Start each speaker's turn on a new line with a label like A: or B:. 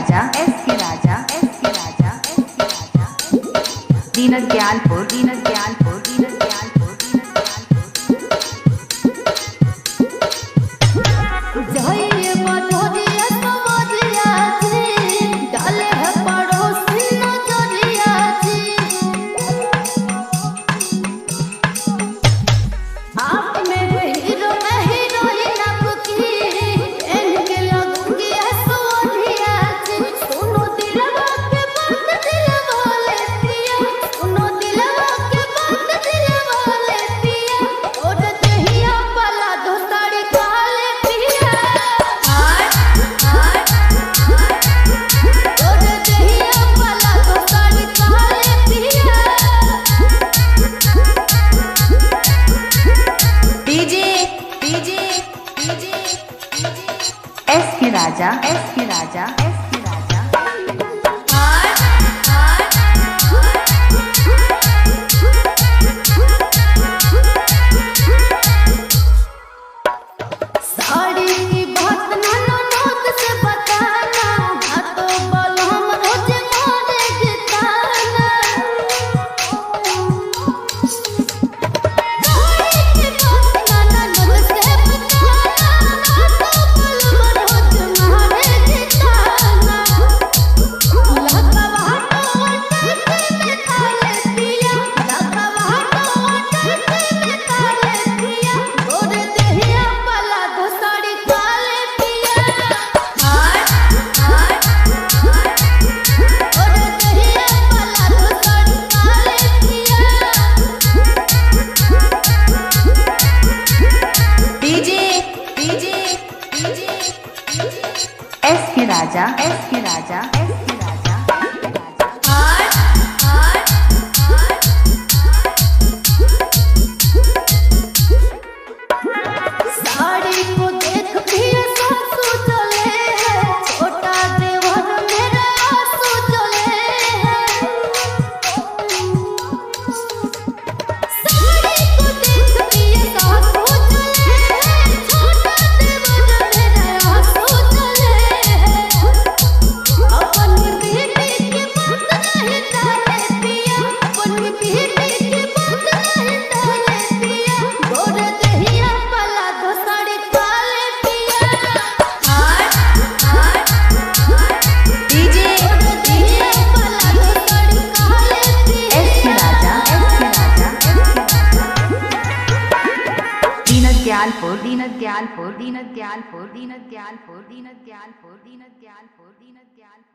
A: राजा S के राजा S के राजा S के राजा दीनत ज्ञानपुर दीनत ज्ञानपुर दीनत ज्ञानपुर एस के राजा एस के राजा एस के राजा
B: साड़ी की बात नाना नोट से बताना तो बोलो हम रोज मारे जिताना साड़ी की बात नाना नोट से बताना तो बोलो हम रोज मारे जिताना लगा वाटो अटक में काले दिया लगा वाटो अटक में काले दिया गोरे देहिया वाला तो साड़ी काले पिया गोरे देहिया वाला तो साड़ी काले पिया
A: डीजे डीजे डीजे एस के राजा एस के राजा एस के राजा
B: साड़ी को देख भी सासू चले है छोटा देवर मेरा आंसू चले है साड़ी को देख भी सासू चले है छोटा देवर मेरा आंसू चले है अपनी बेटी की बात नहीं डाले पिया अपनी बेटी की बात नहीं डाले पिया गोरे देहिया वाला तो साड़ी काले पिया
A: डीजे
B: गोरे देहिया वाला तो साड़ी काले पिया
A: एस के राजा एस के राजा दीनत ज्ञानपुर दीनत ज्ञानपुर दीनत ज्ञानपुर दीनत ज्ञानपुर दीनत ज्ञानपुर दीनत ज्ञानपुर दीनत ज्ञानपुर